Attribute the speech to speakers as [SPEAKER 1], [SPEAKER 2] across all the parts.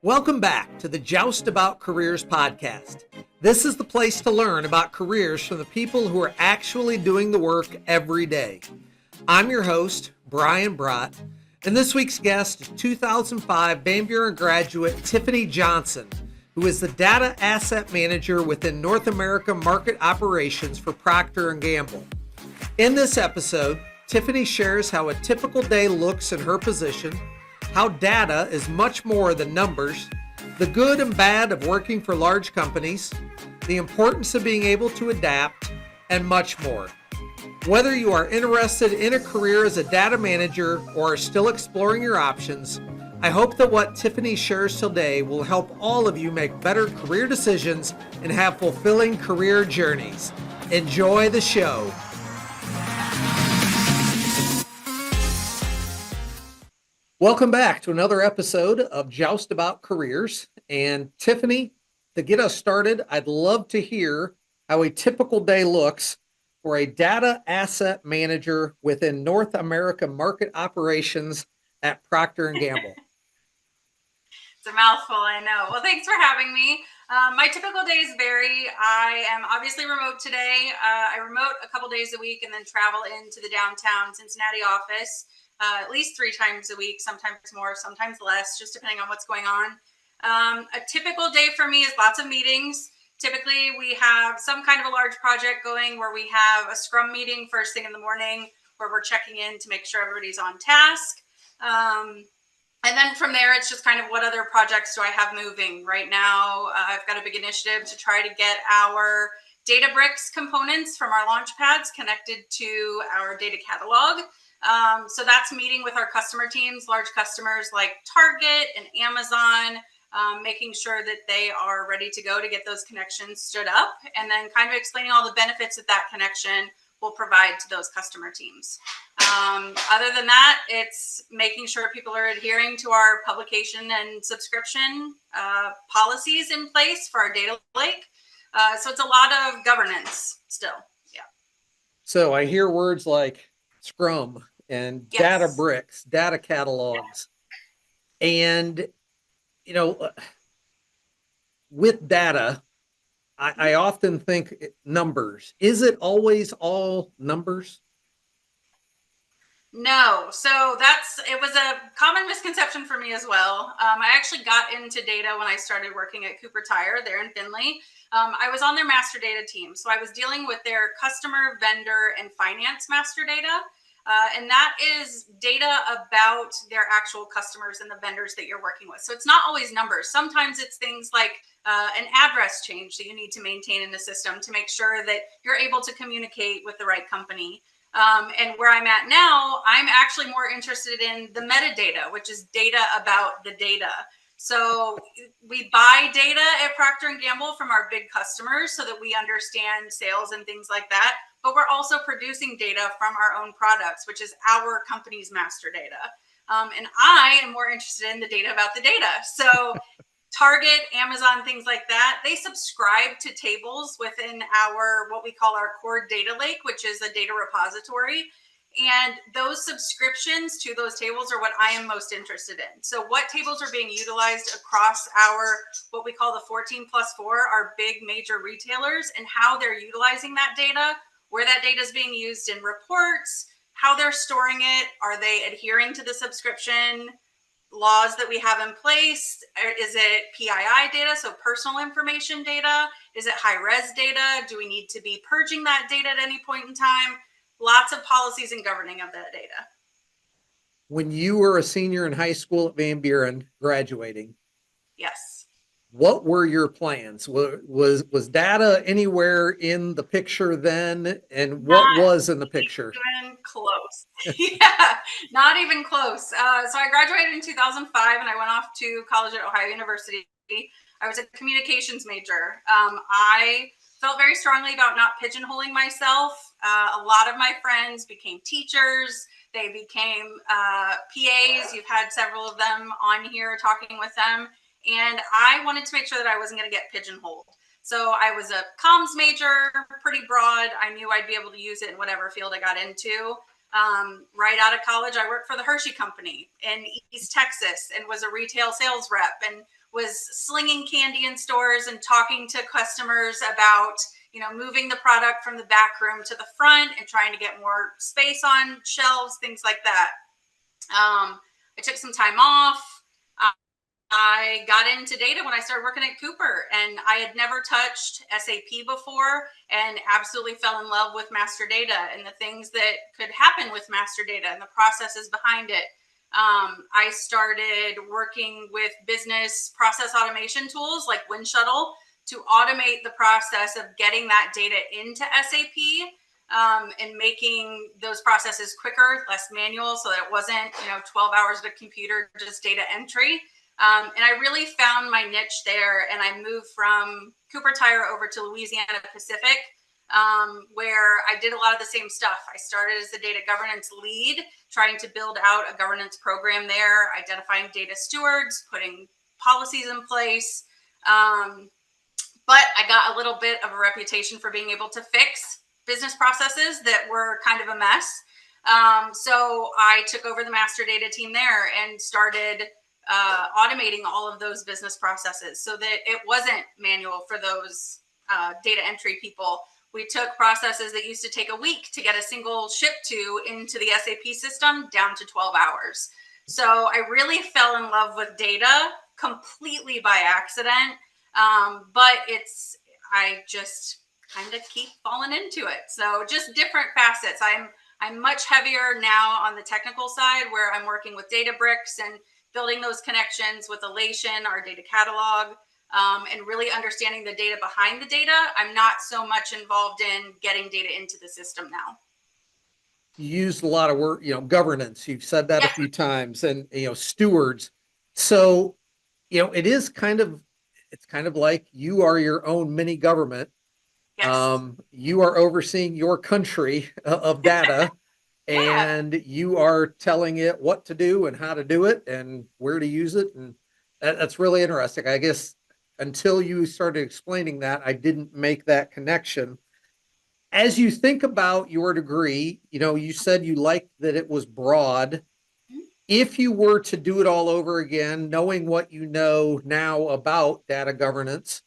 [SPEAKER 1] Welcome back to the Joust About Careers podcast. This is the place to learn about careers from the people who are actually doing the work every day. I'm your host, Brian Brott, and this week's guest is 2005 Van Buren graduate Tiffany Johnson, who is the Data Asset Manager within North America Market Operations for Procter Gamble. In this episode, Tiffany shares how a typical day looks in her position, how data is much more than numbers, the good and bad of working for large companies, the importance of being able to adapt, and much more. Whether you are interested in a career as a data manager or are still exploring your options, I hope that what Tiffany shares today will help all of you make better career decisions and have fulfilling career journeys. Enjoy the show. Welcome back to another episode of Joust About Careers. And Tiffany, to get us started, I'd love to hear how a typical day looks for a data asset manager within North America Market Operations at Procter Gamble.
[SPEAKER 2] It's a mouthful, I know. Well, thanks for having me. My typical days vary. I am obviously remote today. I remote a couple days a week and then travel into the downtown Cincinnati office at least 3 times a week, sometimes more, sometimes less, just depending on what's going on. A typical day for me is lots of meetings. Typically, we have some kind of a large project going where we have a scrum meeting first thing in the morning where we're checking in to make sure everybody's on task. And then from there, it's just kind of what other projects do I have moving right now. I've got a big initiative to try to get our Databricks components from our launch pads connected to our data catalog. So that's meeting with our customer teams, large customers like Target and Amazon, making sure that they are ready to go to get those connections stood up, and then kind of explaining all the benefits that that connection will provide to those customer teams. Other than that, it's making sure people are adhering to our publication and subscription policies in place for our data lake. So it's a lot of governance still. Yeah.
[SPEAKER 1] So I hear words like Scrum and
[SPEAKER 2] Yes.
[SPEAKER 1] Databricks, data catalogs. Yeah. And, you know, with data, I often think numbers. Is it always all numbers?
[SPEAKER 2] No. So it was a common misconception for me as well. I actually got into data when I started working at Cooper Tire there in Findlay. I was on their master data team. So I was dealing with their customer, vendor, and finance master data. And that is data about their actual customers and the vendors that you're working with. So it's not always numbers. Sometimes it's things like an address change that you need to maintain in the system to make sure that you're able to communicate with the right company. And where I'm at now, I'm actually more interested in the metadata, which is data about the data. So we buy data at Procter Gamble from our big customers so that we understand sales and things like that. But we're also producing data from our own products, which is our company's master data. And I am more interested in the data about the data. So Target, Amazon, things like that, they subscribe to tables within what we call our core data lake, which is a data repository. And those subscriptions to those tables are what I am most interested in. So what tables are being utilized across what we call the 14+4, our big major retailers, and how they're utilizing that data, where that data is being used in reports, how they're storing it, are they adhering to the subscription laws that we have in place? Is it PII data, so personal information data? Is it high-res data? Do we need to be purging that data at any point in time? Lots of policies and governing of that data.
[SPEAKER 1] When you were a senior in high school at Van Buren graduating,
[SPEAKER 2] yes,
[SPEAKER 1] what were your plans? Was data anywhere in the picture then? And what was in the picture?
[SPEAKER 2] Not even close. Yeah, not even close. So I graduated in 2005 and I went off to college at Ohio University. I was a communications major. I felt very strongly about not pigeonholing myself. A lot of my friends became teachers. They became PAs. You've had several of them on here talking with them. And I wanted to make sure that I wasn't going to get pigeonholed. So I was a comms major, pretty broad. I knew I'd be able to use it in whatever field I got into. Right out of college, I worked for the Hershey Company in East Texas and was a retail sales rep and was slinging candy in stores and talking to customers about, moving the product from the back room to the front and trying to get more space on shelves, things like that. I took some time off. I got into data when I started working at Cooper, and I had never touched SAP before and absolutely fell in love with master data and the things that could happen with master data and the processes behind it. I started working with business process automation tools like WindShuttle to automate the process of getting that data into SAP, and making those processes quicker, less manual, so that it wasn't 12 hours of a computer, just data entry. And I really found my niche there, and I moved from Cooper Tire over to Louisiana Pacific, where I did a lot of the same stuff. I started as the data governance lead, trying to build out a governance program there, identifying data stewards, putting policies in place. But I got a little bit of a reputation for being able to fix business processes that were kind of a mess. So I took over the master data team there and started automating all of those business processes so that it wasn't manual for those data entry people. We took processes that used to take a week to get a single ship to into the SAP system down to 12 hours. So I really fell in love with data completely by accident. But I just kind of keep falling into it. So just different facets. I'm much heavier now on the technical side, where I'm working with Databricks and building those connections with Elation, our data catalog, and really understanding the data behind the data. I'm not so much involved in getting data into the system now.
[SPEAKER 1] You used a lot of word, governance. You've said that a few times, and stewards. So, it's kind of like you are your own mini government.
[SPEAKER 2] Yes.
[SPEAKER 1] You are overseeing your country of data.
[SPEAKER 2] Yeah.
[SPEAKER 1] And you are telling it what to do and how to do it and where to use it. And that's really interesting. I guess until you started explaining that, I didn't make that connection. As you think about your degree, you said you liked that it was broad. If you were to do it all over again, knowing what you know now about data governance,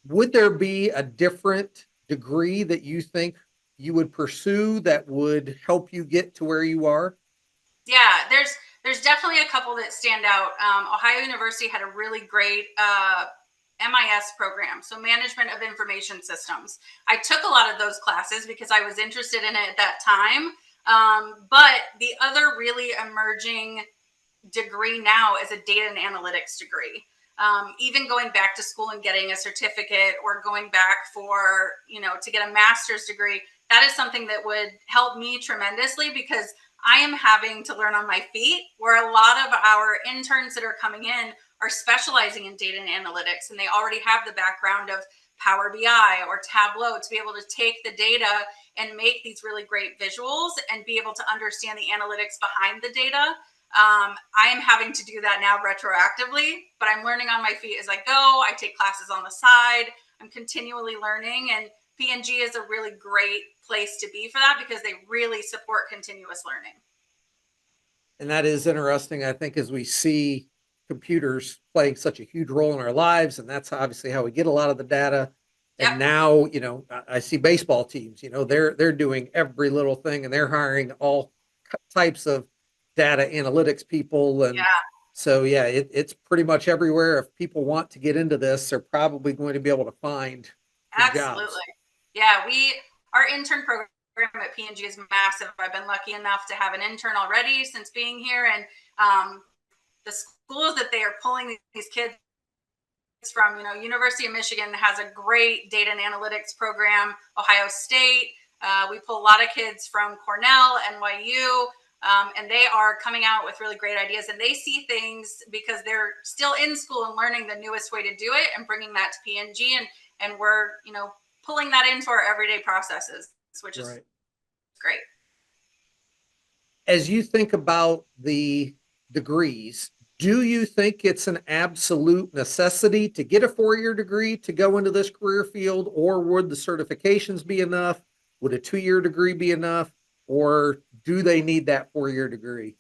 [SPEAKER 1] would there be a different degree that you think you would pursue that would help you get to where you are?
[SPEAKER 2] Yeah, there's definitely a couple that stand out. Ohio University had a really great MIS program, so Management of Information Systems. I took a lot of those classes because I was interested in it at that time. But the other really emerging degree now is a data and analytics degree. Even going back to school and getting a certificate, or going back for, to get a master's degree, that is something that would help me tremendously, because I am having to learn on my feet, where a lot of our interns that are coming in are specializing in data and analytics, and they already have the background of Power BI or Tableau to be able to take the data and make these really great visuals and be able to understand the analytics behind the data. I am having to do that now retroactively, but I'm learning on my feet as I go. I take classes on the side. I'm continually learning, and P&G is a really great place to be for that, because they really support continuous learning.
[SPEAKER 1] And that is interesting, I think, as we see computers playing such a huge role in our lives, and that's obviously how we get a lot of the data. And
[SPEAKER 2] Yep.
[SPEAKER 1] now, I see baseball teams, they're doing every little thing, and they're hiring all types of data analytics people. And
[SPEAKER 2] Yeah.
[SPEAKER 1] so, yeah, it's pretty much everywhere. If people want to get into this, they're probably going to be able to find some
[SPEAKER 2] Absolutely.
[SPEAKER 1] jobs.
[SPEAKER 2] Yeah, our intern program at P&G is massive. I've been lucky enough to have an intern already since being here, and the schools that they are pulling these kids from, University of Michigan has a great data and analytics program. Ohio State, we pull a lot of kids from Cornell, NYU, and they are coming out with really great ideas, and they see things because they're still in school and learning the newest way to do it and bringing that to P&G, and we're pulling that into our everyday processes, which is great.
[SPEAKER 1] As you think about the degrees, do you think it's an absolute necessity to get a 4-year degree to go into this career field, or would the certifications be enough? Would a 2-year degree be enough? Or do they need that 4-year degree?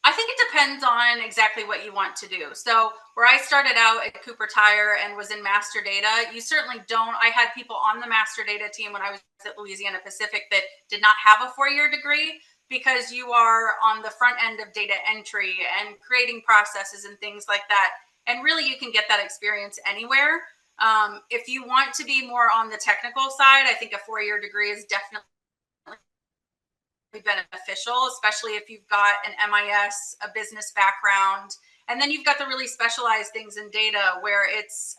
[SPEAKER 2] I think it depends on exactly what you want to do. So where I started out at Cooper Tire and was in master data, you certainly don't. I had people on the master data team when I was at Louisiana Pacific that did not have a 4-year degree, because you are on the front end of data entry and creating processes and things like that. And really, you can get that experience anywhere. If you want to be more on the technical side, I think a 4-year degree is definitely beneficial, especially if you've got an MIS, a business background, and then you've got the really specialized things in data where it's,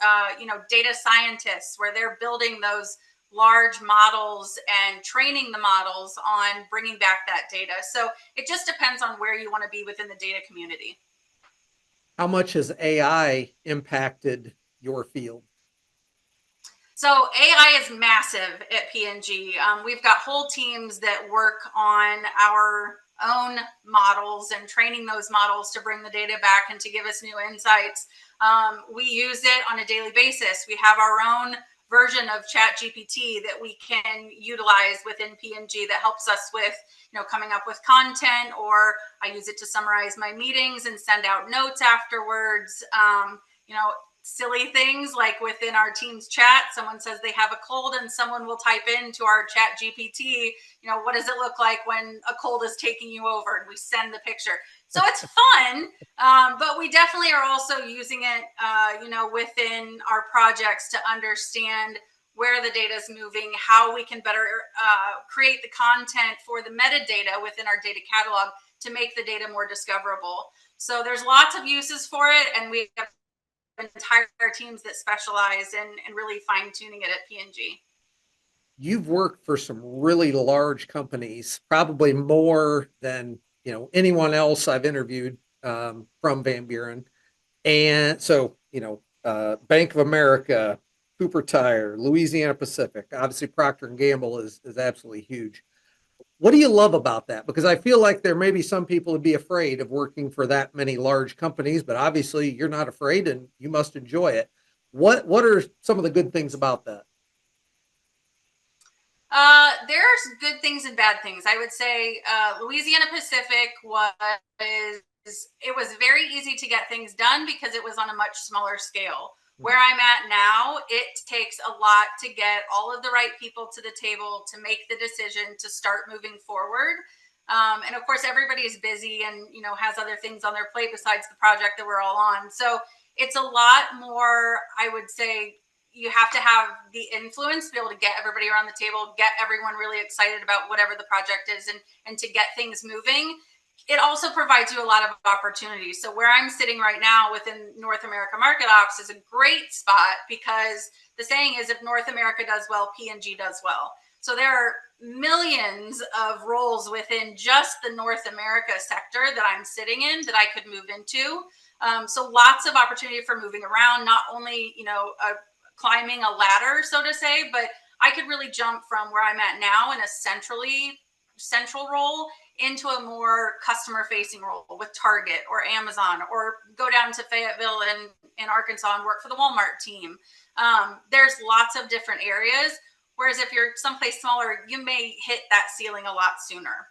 [SPEAKER 2] data scientists, where they're building those large models and training the models on bringing back that data. So it just depends on where you want to be within the data community.
[SPEAKER 1] How much has AI impacted your field?
[SPEAKER 2] So AI is massive at P&G. We've got whole teams that work on our own models and training those models to bring the data back and to give us new insights. We use it on a daily basis. We have our own version of Chat GPT that we can utilize within P&G that helps us with, coming up with content, or I use it to summarize my meetings and send out notes afterwards. Silly things like within our team's chat, someone says they have a cold and someone will type into our Chat GPT, what does it look like when a cold is taking you over? And we send the picture. So it's fun, but we definitely are also using it, within our projects to understand where the data is moving, how we can better create the content for the metadata within our data catalog to make the data more discoverable. So there's lots of uses for it, and we have entire teams that specialize in really fine-tuning it at P&G.
[SPEAKER 1] You've worked for some really large companies, probably more than anyone else I've interviewed from Van Buren. And so, Bank of America, Cooper Tire, Louisiana Pacific, obviously Procter Gamble is absolutely huge. What do you love about that? Because I feel like there may be some people who'd be afraid of working for that many large companies, but obviously you're not afraid and you must enjoy it. What are some of the good things about that?
[SPEAKER 2] There's good things and bad things. I would say Louisiana Pacific it was very easy to get things done because it was on a much smaller scale. Where I'm at now, it takes a lot to get all of the right people to the table to make the decision to start moving forward. And of course, everybody is busy and has other things on their plate besides the project that we're all on. So it's a lot more, I would say, you have to have the influence to be able to get everybody around the table, get everyone really excited about whatever the project is, and to get things moving. It also provides you a lot of opportunities. So where I'm sitting right now within North America Market Ops is a great spot, because the saying is, if North America does well, P&G does well. So there are millions of roles within just the North America sector that I'm sitting in that I could move into. So lots of opportunity for moving around, not only, climbing a ladder, so to say, but I could really jump from where I'm at now in a central role into a more customer facing role with Target or Amazon, or go down to Fayetteville in Arkansas and work for the Walmart team. There's lots of different areas. Whereas if you're someplace smaller, you may hit that ceiling a lot sooner.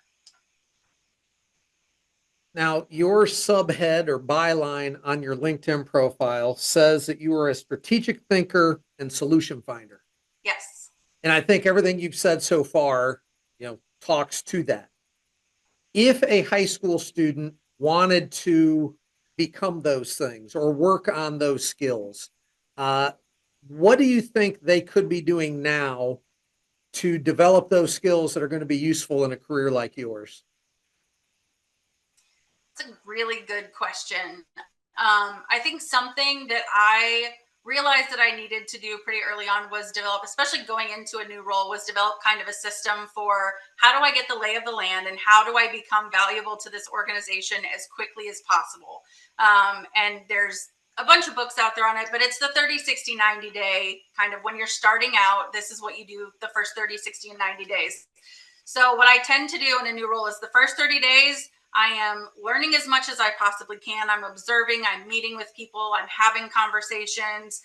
[SPEAKER 1] Now, your subhead or byline on your LinkedIn profile says that you are a strategic thinker and solution finder.
[SPEAKER 2] Yes.
[SPEAKER 1] And I think everything you've said so far, talks to that. If a high school student wanted to become those things or work on those skills, what do you think they could be doing now to develop those skills that are going to be useful in a career like yours?
[SPEAKER 2] That's a really good question. I think something that I realized that I needed to do pretty early on was develop, especially going into a new role, was develop kind of a system for how do I get the lay of the land and how do I become valuable to this organization as quickly as possible. And there's a bunch of books out there on it, but it's the 30, 60, 90 day kind of, when you're starting out, this is what you do the first 30, 60, and 90 days. So what I tend to do in a new role is the first 30 days, I am learning as much as I possibly can. I'm observing, I'm meeting with people, I'm having conversations.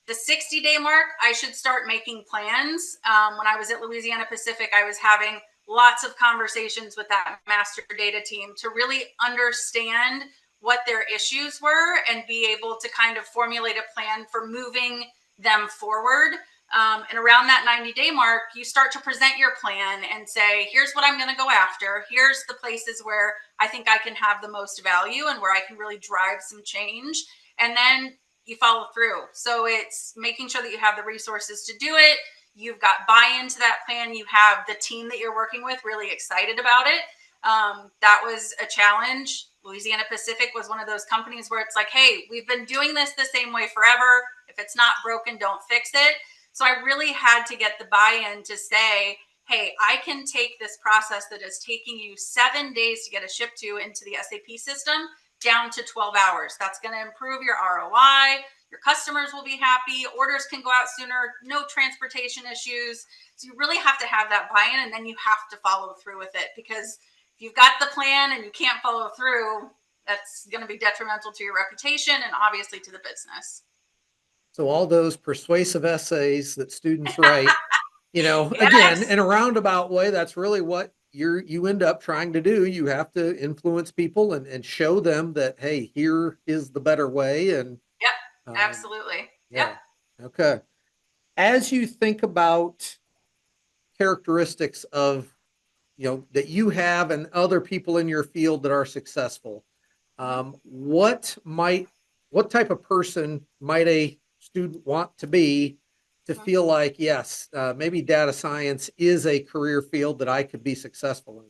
[SPEAKER 2] The 60-day mark, I should start making plans. When I was at Louisiana Pacific, I was having lots of conversations with that master data team to really understand what their issues were and be able to kind of formulate a plan for moving them forward. And around that 90-day mark, you start to present your plan and say, here's what I'm going to go after. Here's the places where I think I can have the most value and where I can really drive some change. And then you follow through. So it's making sure that you have the resources to do it. You've got buy-in to that plan. You have the team that you're working with really excited about it. That was a challenge. Louisiana Pacific was one of those companies where it's like, hey, we've been doing this the same way forever. If it's not broken, don't fix it. So I really had to get the buy-in to say, hey, I can take this process that is taking you 7 days to get a ship to into the SAP system down to 12 hours. That's going to improve your ROI. Your customers will be happy. Orders can go out sooner. No transportation issues. So you really have to have that buy-in, and then you have to follow through with it, because if you've got the plan and you can't follow through, that's going to be detrimental to your reputation and obviously to the business.
[SPEAKER 1] So all those persuasive essays that students write,
[SPEAKER 2] Yes.
[SPEAKER 1] again, in a roundabout way, that's really what you end up trying to do. You have to influence people and show them that, hey, here is the better way. And
[SPEAKER 2] Yep, absolutely.
[SPEAKER 1] yeah.
[SPEAKER 2] Yep.
[SPEAKER 1] Okay. As you think about characteristics of, that you have and other people in your field that are successful, what type of person might a student want to be to feel like, yes, maybe data science is a career field that I could be successful in?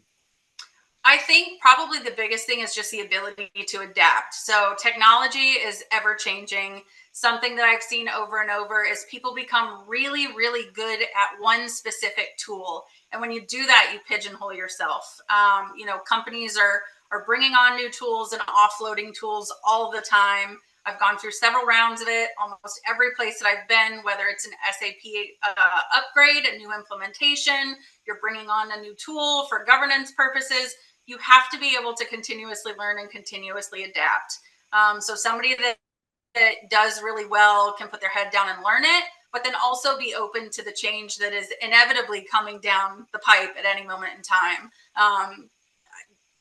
[SPEAKER 2] I think probably the biggest thing is just the ability to adapt. So technology is ever changing. Something that I've seen over and over is people become really, really good at one specific tool. And when you do that, you pigeonhole yourself. Companies are bringing on new tools and offloading tools all the time. I've gone through several rounds of it. Almost every place that I've been, whether it's an SAP upgrade, a new implementation, you're bringing on a new tool for governance purposes, you have to be able to continuously learn and continuously adapt. So somebody that does really well can put their head down and learn it, but then also be open to the change that is inevitably coming down the pipe at any moment in time.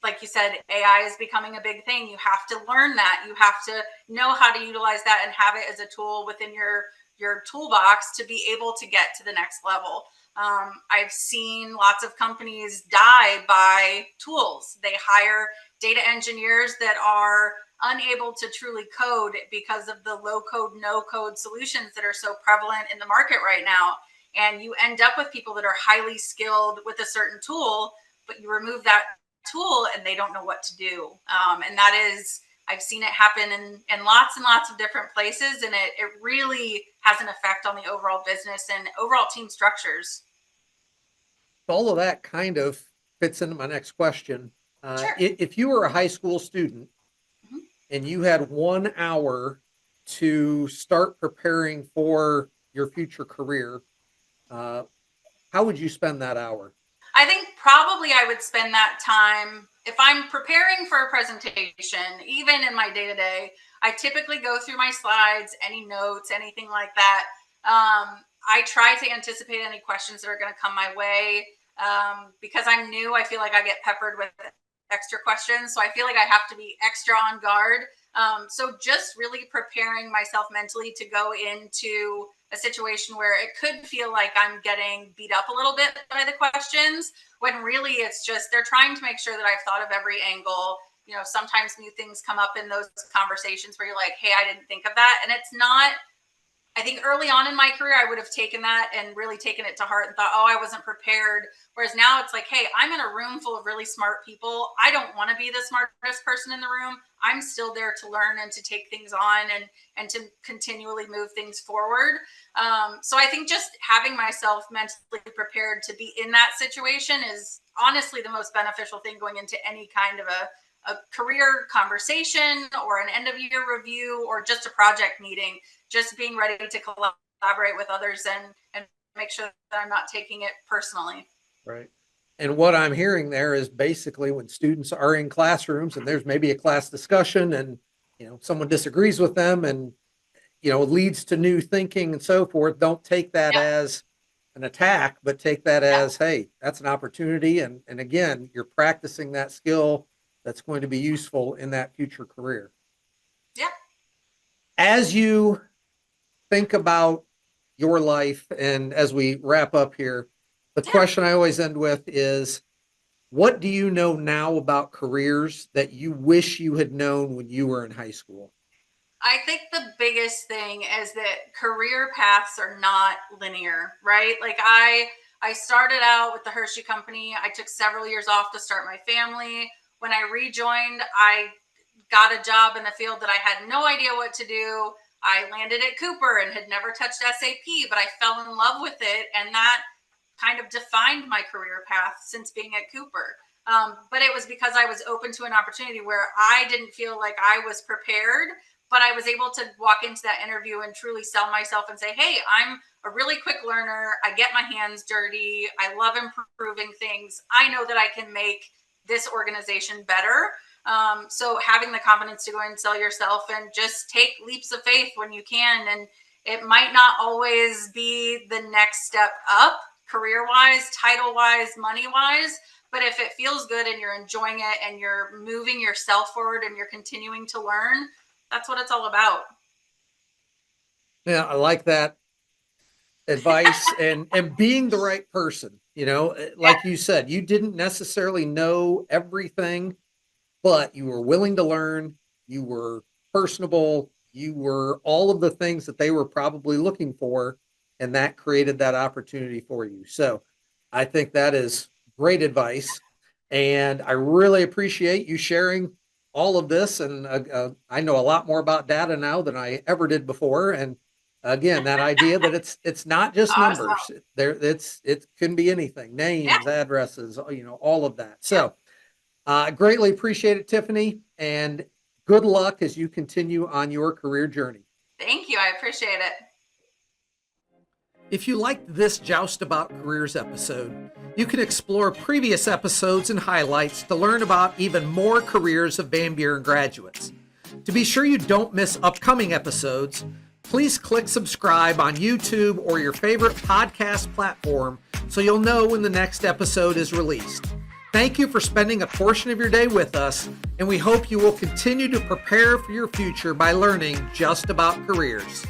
[SPEAKER 2] Like you said, AI is becoming a big thing. You have to learn that. You have to know how to utilize that and have it as a tool within your toolbox to be able to get to the next level. I've seen lots of companies die by tools. They hire data engineers that are unable to truly code because of the low code, no code solutions that are so prevalent in the market right now. And you end up with people that are highly skilled with a certain tool, but you remove that tool and they don't know what to do. And that is, I've seen it happen in lots and lots of different places, and it really has an effect on the overall business and overall team structures.
[SPEAKER 1] All of that kind of fits into my next question.
[SPEAKER 2] Sure.
[SPEAKER 1] If you were a high school student and you had 1 hour to start preparing for your future career, how would you spend that hour?
[SPEAKER 2] I think probably I would spend that time, if I'm preparing for a presentation, even in my day-to-day, I typically go through my slides, any notes, anything like that. I try to anticipate any questions that are going to come my way. Because I'm new, I feel like I get peppered with extra questions. So I feel like I have to be extra on guard. So just really preparing myself mentally to go into a situation where it could feel like I'm getting beat up a little bit by the questions, when really it's just they're trying to make sure that I've thought of every angle. Sometimes new things come up in those conversations where you're like, hey, I didn't think of that. And it's not, I think early on in my career, I would have taken that and really taken it to heart and thought, oh, I wasn't prepared. Whereas now it's like, hey, I'm in a room full of really smart people. I don't want to be the smartest person in the room. I'm still there to learn and to take things on and to continually move things forward. So I think just having myself mentally prepared to be in that situation is honestly the most beneficial thing going into any kind of a career conversation or an end of year review or just a project meeting. Just being ready to collaborate with others and make sure that I'm not taking it personally.
[SPEAKER 1] Right. And what I'm hearing there is basically when students are in classrooms and there's maybe a class discussion and, someone disagrees with them and, leads to new thinking and so forth, don't take that as an attack, but take that as, hey, that's an opportunity. And again, you're practicing that skill that's going to be useful in that future career.
[SPEAKER 2] Yeah.
[SPEAKER 1] As you think about your life, and as we wrap up here, the question I always end with is, what do you know now about careers that you wish you had known when you were in high school?
[SPEAKER 2] I think the biggest thing is that career paths are not linear, right? Like I started out with the Hershey company. I took several years off to start my family. When I rejoined, I got a job in a field that I had no idea what to do. I landed at Cooper and had never touched SAP, but I fell in love with it, and that kind of defined my career path since being at Cooper. But it was because I was open to an opportunity where I didn't feel like I was prepared, but I was able to walk into that interview and truly sell myself and say, hey, I'm a really quick learner. I get my hands dirty. I love improving things. I know that I can make this organization better. So having the confidence to go and sell yourself and just take leaps of faith when you can. And it might not always be the next step up career-wise, title-wise, money-wise, but if it feels good and you're enjoying it and you're moving yourself forward and you're continuing to learn, that's what it's all about.
[SPEAKER 1] Yeah, I like that advice and being the right person. Like you said, you didn't necessarily know everything, but you were willing to learn. You were personable. You were all of the things that they were probably looking for, and that created that opportunity for you. So I think that is great advice. And I really appreciate you sharing all of this. And I know a lot more about data now than I ever did before. And again, that idea that it's not just
[SPEAKER 2] Awesome.
[SPEAKER 1] numbers. It can be anything, names, addresses, all of that. So I greatly appreciate it, Tiffany, and good luck as you continue on your career journey.
[SPEAKER 2] Thank you. I appreciate it.
[SPEAKER 1] If you liked this Joust About Careers episode, you can explore previous episodes and highlights to learn about even more careers of Van Buren graduates. To be sure you don't miss upcoming episodes, please click subscribe on YouTube or your favorite podcast platform so you'll know when the next episode is released. Thank you for spending a portion of your day with us, and we hope you will continue to prepare for your future by learning just about careers.